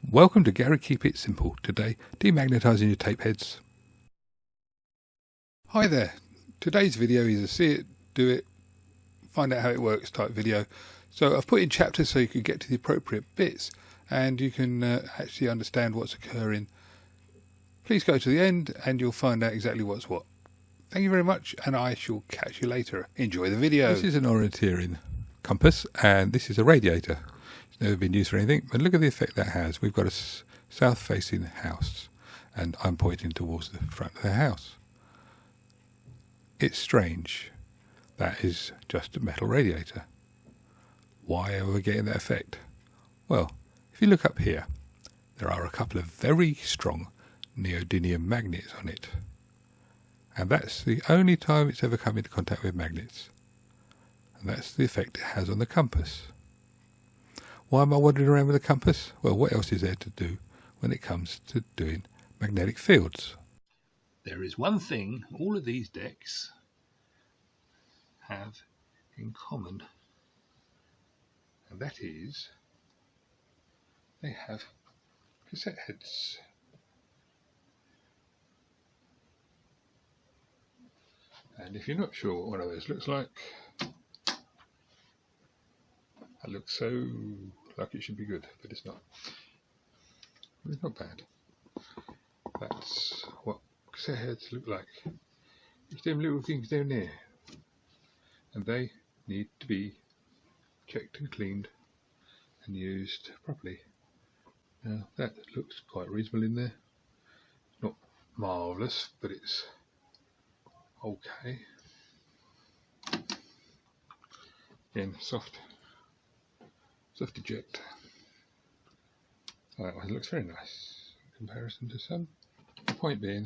Welcome to Gary Keep It Simple. Today, demagnetizing your tape heads. Hi there. Today's video is a see it, do it, find out how it works type video. So I've put in chapters so you can get to the appropriate bits and you can actually understand what's occurring. Please go to the end and you'll find out exactly what's what. Thank you very much and I shall catch you later. Enjoy the video. This is an orienteering compass and this is a radiator. Never been used for anything, but look at the effect that has. We've got a south-facing house, and I'm pointing towards the front of the house. It's strange. That is just a metal radiator. Why are we getting that effect? Well, if you look up here, there are a couple of very strong neodymium magnets on it. And that's the only time it's ever come into contact with magnets. And that's the effect it has on the compass. Why am I wandering around with a compass? Well, what else is there to do when it comes to doing magnetic fields? There is one thing all of these decks have in common, and that is they have cassette heads. And if you're not sure what one of those looks like, that looks so like it should be good, but it's not. It's not bad. That's what cassette heads look like. It's them little things down there. And they need to be checked and cleaned and used properly. Now that looks quite reasonable in there. Not marvellous, but it's okay. Again, soft eject. That one looks very nice in comparison to some. The point being,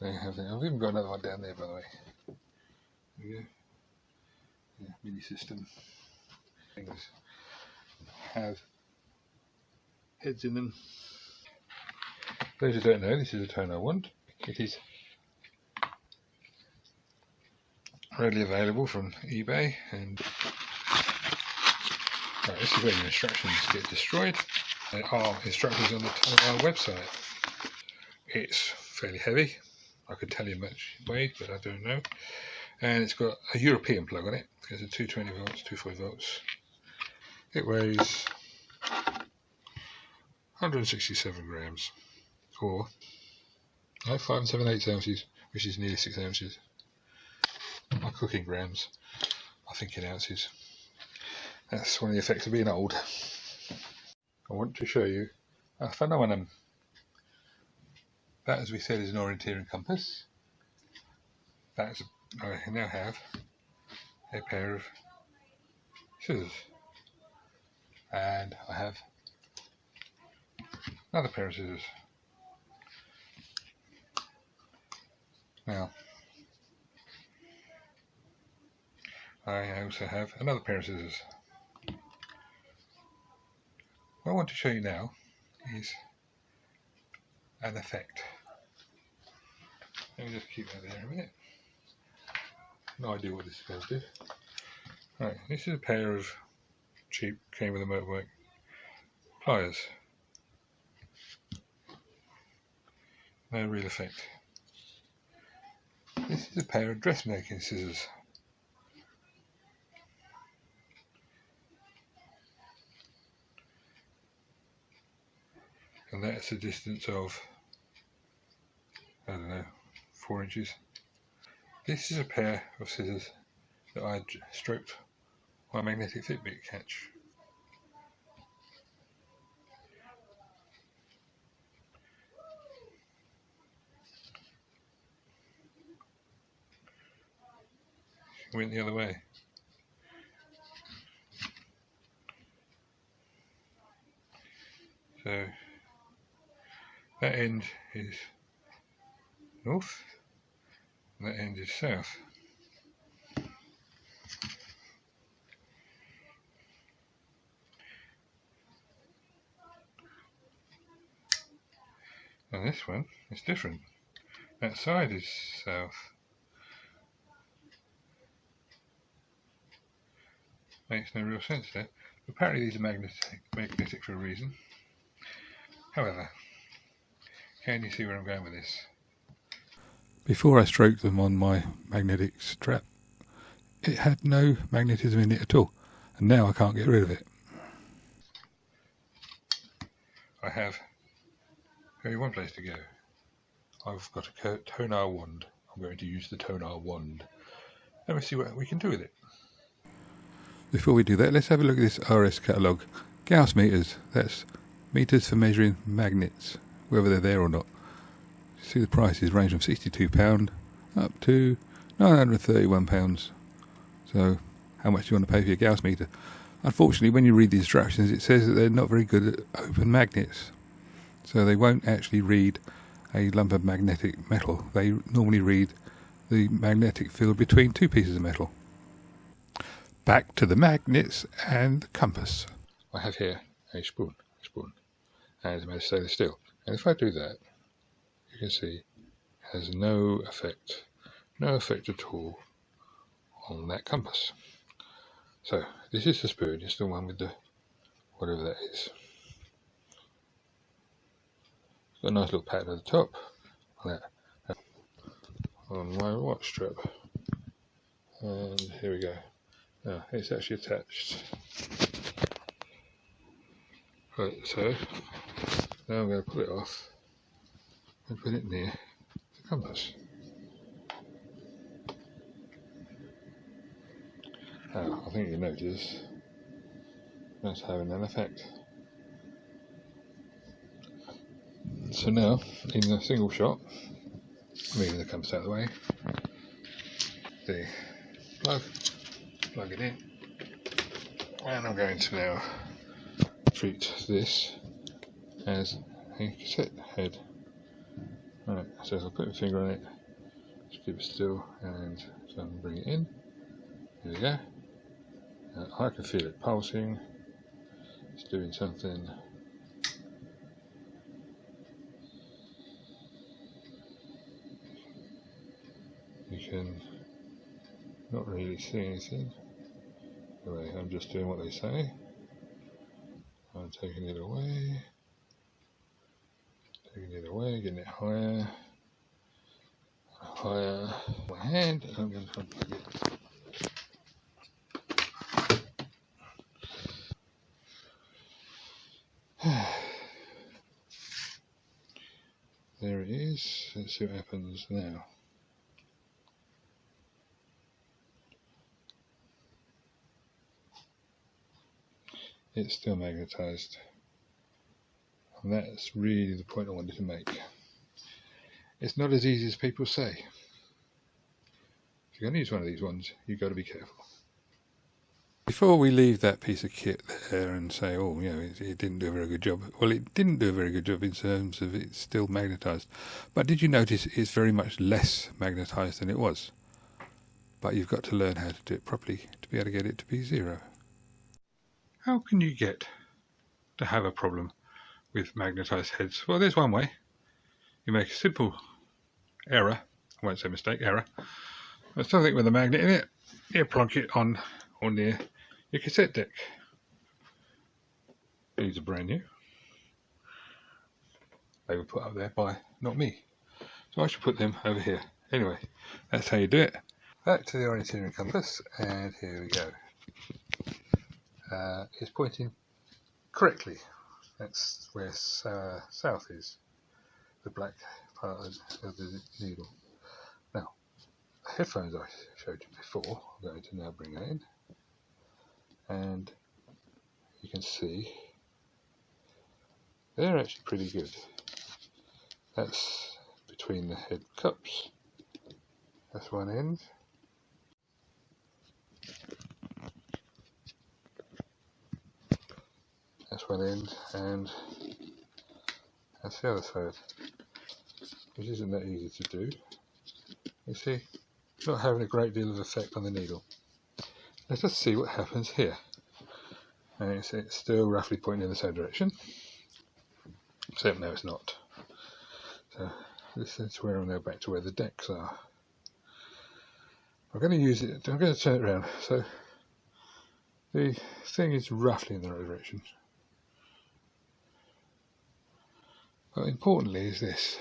they have that. I've even got another one down there, by the way. There we go. Yeah, mini system. Things have heads in them. Those who don't know, this is a toner wand. It is readily available from eBay, and right, this is where your instructions get destroyed. There are instructions on the Tonar website. It's fairly heavy. I could tell you much weight, but I don't know. And it's got a European plug on it. It's a 220 volts, 240 volts. It weighs 167 grams, or 5 7/8 ounces, which is nearly 6 ounces. My cooking grams, I think in ounces. That's one of the effects of being old. I want to show you a phenomenon. That, as we said, is an orienteering compass. I now have a pair of scissors. And I have another pair of scissors. Now, I also have another pair of scissors. What I want to show you now is an effect. Let me just keep that there a minute. No idea what this is going to do. Right, this is a pair of cheap, came with a motorbike pliers. No real effect. This is a pair of dressmaking scissors. And that's a distance of, I don't know, 4 inches. This is a pair of scissors that I stroked my magnetic Fitbit catch. It went the other way. So that end is north, and that end is south. And this one is different. That side is south. Makes no real sense there. Apparently these are magnetic for a reason. However, can you see where I'm going with this? Before I stroked them on my magnetic strap, it had no magnetism in it at all, and now I can't get rid of it. I have only one place to go. I've got a tonar wand. I'm going to use the tonar wand. Let me see what we can do with it. Before we do that, let's have a look at this RS catalogue. Gauss meters, that's meters for measuring magnets, whether they're there or not. You see the prices range from £62 up to £931. So how much do you want to pay for your Gauss meter? Unfortunately, when you read the instructions, it says that they're not very good at open magnets. So they won't actually read a lump of magnetic metal. They normally read the magnetic field between two pieces of metal. Back to the magnets and the compass. I have here a spoon, and it's made of stainless steel. And if I do that, you can see it has no effect at all on that compass. So this is the spoon, it's the one with the whatever that is. It's got a nice little pattern at the top, like that, on my watch strap. And here we go. Now it's actually attached. Right, so now I'm going to pull it off and put it near the compass. Now, I think you notice that's having an effect. So now, in a single shot, moving the compass out of the way, the plug it in, and I'm going to now treat this as a cassette head. Right, so I'll put my finger on it, just keep it still, and so I'm bring it in. Here we go. I can feel it pulsing. It's doing something. You can not really see anything. Anyway, I'm just doing what they say. I'm taking it away, getting it higher, my hand, and I'm going to unplug it. There it is. Let's see what happens now. It's still magnetized, and that's really the point I wanted to make. It's not as easy as people say. If you're going to use one of these ones, you've got to be careful. Before we leave that piece of kit there and say, oh, you know, it didn't do a very good job. Well, it didn't do a very good job in terms of it's still magnetized. But did you notice it's very much less magnetized than it was? But you've got to learn how to do it properly to be able to get it to be zero. How can you get to have a problem with magnetized heads? Well, there's one way. You make a simple error, I won't say mistake, error. There's something with a magnet in it. You plonk it on or near your cassette deck. These are brand new. They were put up there by not me. So I should put them over here. Anyway, that's how you do it. Back to the orienteering compass, and here we go. It's pointing correctly. That's where south is, the black part of the needle. Now, the headphones I showed you before, I'm going to now bring that in, and you can see they're actually pretty good. That's between the head cups. That's one end. That's one end, and that's the other side, which isn't that easy to do. You see, it's not having a great deal of effect on the needle. Let us see what happens here. And it's still roughly pointing in the same direction, except now it's not. So this is where I'm now back to where the decks are. I'm going to use it, I'm going to turn it around, so the thing is roughly in the right direction. But importantly is this.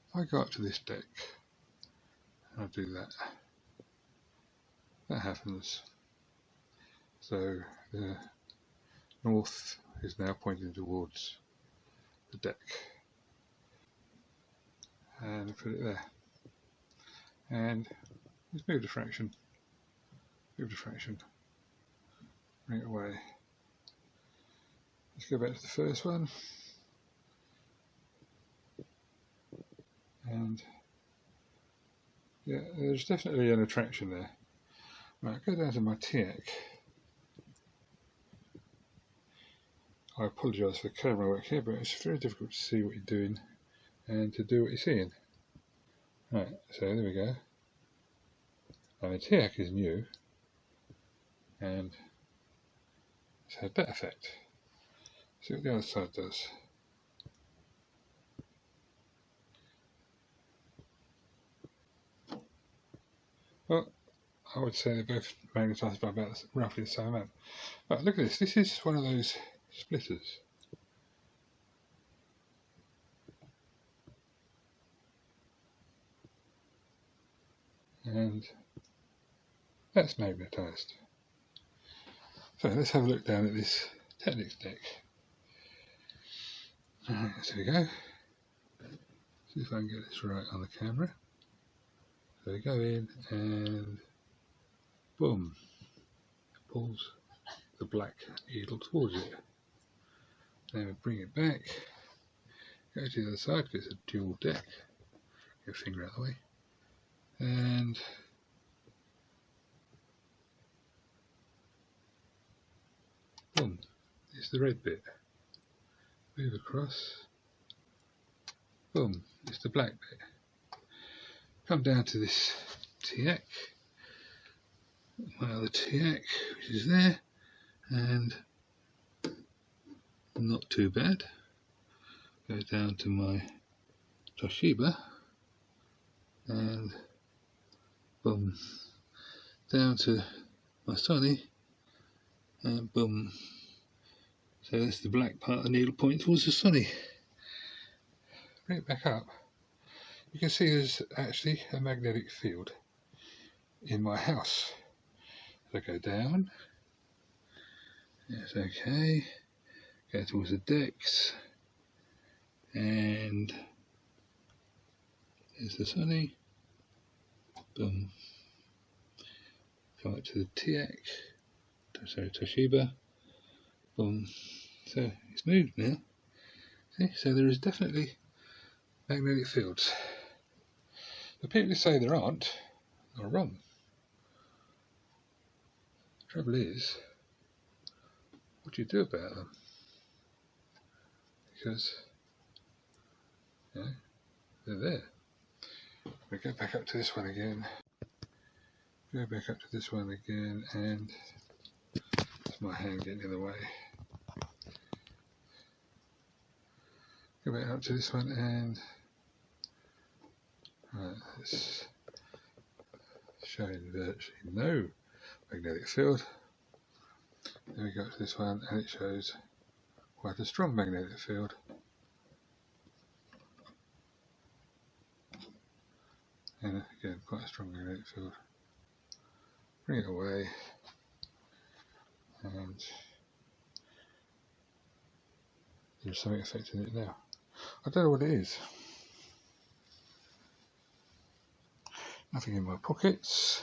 If I go up to this deck, I'll do that. That happens. So the north is now pointing towards the deck. And put it there. And let's move the fraction. Move the fraction. Bring it away. Let's go back to the first one. And yeah, there's definitely an attraction there. Right, go down to my Teac. I apologise for the camera work here, but it's very difficult to see what you're doing and to do what you're seeing. Right, so there we go. And the Teac is new and it's had that effect. See what the other side does. Well, I would say they're both magnetised by about roughly the same amount. But look at this, this is one of those splitters. And that's magnetised. So let's have a look down at this Teac deck. Alright, so we go. See if I can get this right on the camera. So we go in and boom, it pulls the black needle towards it. Then we bring it back, go to the other side because it's a dual deck. Get your finger out of the way. And boom, it's the red bit. Move across. Boom, it's the black bit. Come down to this Teac, my other Teac, which is there, and not too bad. Go down to my Toshiba, and boom, down to my Sony, and boom. So that's the black part of the needle pointing towards the Sony. Bring it back up. You can see there's actually a magnetic field in my house. So I go down. Yes, okay. Go towards the decks. And there's the Sony. Boom. Come up to the Teac. Sorry, Toshiba. Boom. So it's moved now. See? So there is definitely magnetic fields. The people who say there aren't are wrong. The trouble is, what do you do about them? Because, you know, they're there. We go back up to this one again. Go back up to this one again, and that's my hand getting in the way. Go back up to this one and it's showing virtually no magnetic field. Then we go up to this one and it shows quite a strong magnetic field. And again, quite a strong magnetic field. Bring it away and there's something affecting it now. I don't know what it is. Nothing in my pockets.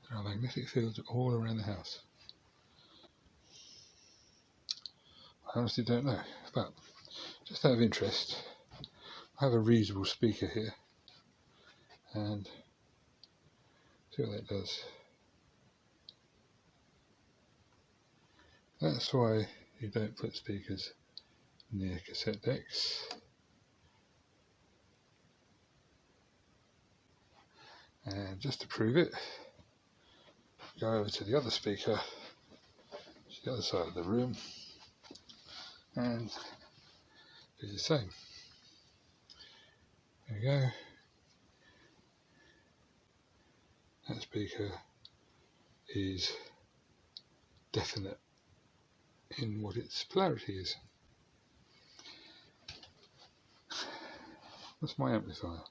There are magnetic fields all around the house. I honestly don't know, but just out of interest, I have a reusable speaker here and see what that does. That's why you don't put speakers near cassette decks. And just to prove it, go over to the other speaker, to the other side of the room, and is the same. There we go. That speaker is definite in what its polarity is. That's my amplifier.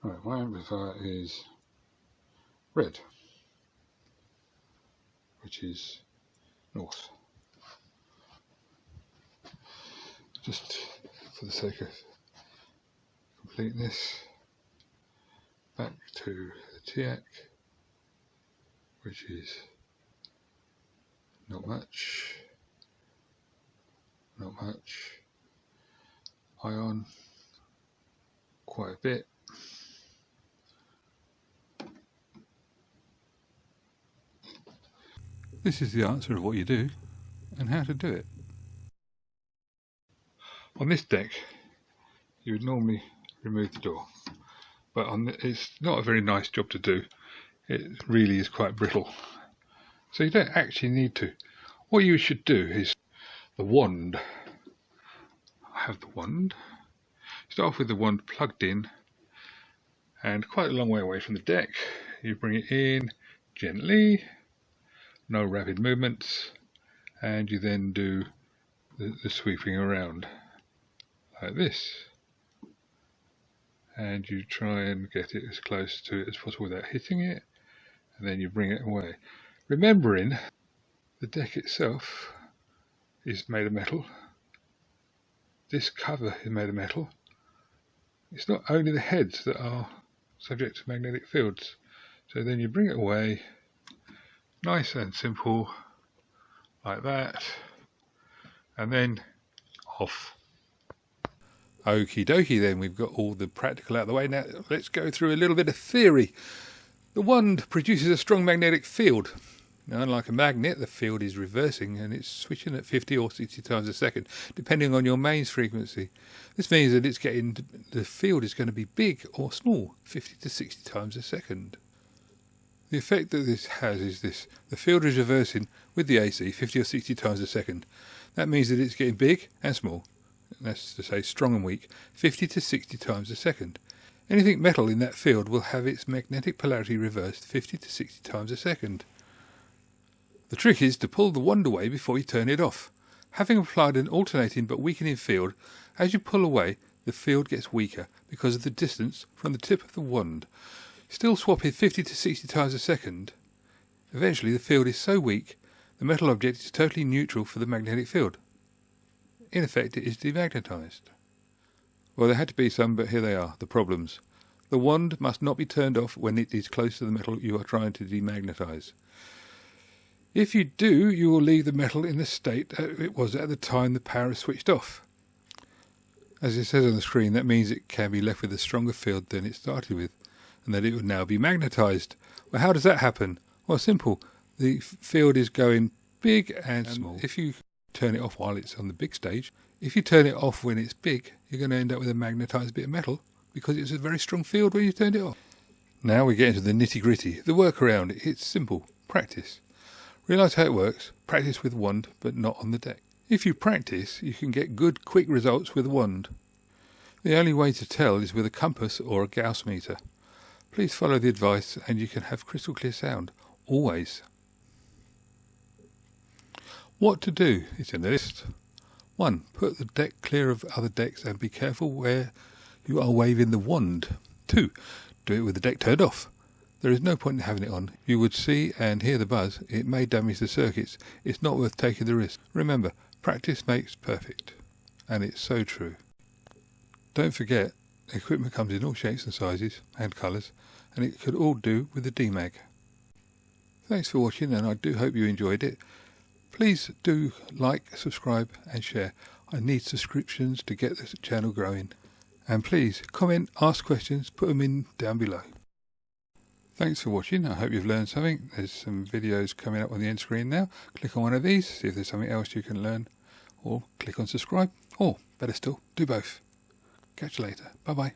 Right, my amplifier is red, which is north. Just for the sake of completeness, back to the Teac, which is not much, ion, quite a bit. This is the answer of what you do and how to do it. On this deck, you would normally remove the door, but it's not a very nice job to do. It really is quite brittle, so you don't actually need to. What you should do is the wand. I have the wand. Start off with the wand plugged in, and quite a long way away from the deck. You bring it in gently, no rapid movements, and you then do the sweeping around like this, and you try and get it as close to it as possible without hitting it, and then you bring it away. Remembering the deck itself is made of metal. This cover is made of metal. It's not only the heads that are subject to magnetic fields. So then you bring it away, nice and simple, like that, and then off. Okie dokie then, we've got all the practical out of the way. Now let's go through a little bit of theory. The wand produces a strong magnetic field. Now, unlike a magnet, the field is reversing and it's switching at 50 or 60 times a second, depending on your mains frequency. This means that the field is going to be big or small, 50 to 60 times a second. The effect that this has is this. The field is reversing with the AC 50 or 60 times a second. That means that it's getting big and small. That's to say strong and weak, 50 to 60 times a second. Anything metal in that field will have its magnetic polarity reversed 50 to 60 times a second. The trick is to pull the wand away before you turn it off. Having applied an alternating but weakening field, as you pull away, the field gets weaker because of the distance from the tip of the wand. Still swapping 50 to 60 times a second, eventually the field is so weak, the metal object is totally neutral for the magnetic field. In effect, it is demagnetized. Well, there had to be some, but here they are, the problems. The wand must not be turned off when it is close to the metal you are trying to demagnetize. If you do, you will leave the metal in the state that it was at the time the power is switched off. As it says on the screen, that means it can be left with a stronger field than it started with, and that it would now be magnetized. Well, how does that happen? Well, simple. The field is going big and small. If you turn it off while it's on the big stage, if you turn it off when it's big, you're going to end up with a magnetized bit of metal because it's a very strong field when you turned it off. Now we get into the nitty-gritty. The workaround, it's simple. Practice. Realise how it works. Practice with wand, but not on the deck. If you practice, you can get good, quick results with a wand. The only way to tell is with a compass or a Gauss meter. Please follow the advice and you can have crystal clear sound. Always. What to do is in the list. 1. Put the deck clear of other decks and be careful where you are waving the wand. 2. Do it with the deck turned off. There is no point in having it on. You would see and hear the buzz. It may damage the circuits. It's not worth taking the risk. Remember, practice makes perfect. And it's so true. Don't forget, equipment comes in all shapes and sizes and colours, and it could all do with the Demag. Thanks for watching, and I do hope you enjoyed it. Please do like, subscribe and share. I need subscriptions to get this channel growing. And please comment, ask questions, put them in down below. Thanks for watching. I hope you've learned something. There's some videos coming up on the end screen now. Click on one of these, see if there's something else you can learn, or click on subscribe, or better still, do both. Catch you later. Bye bye.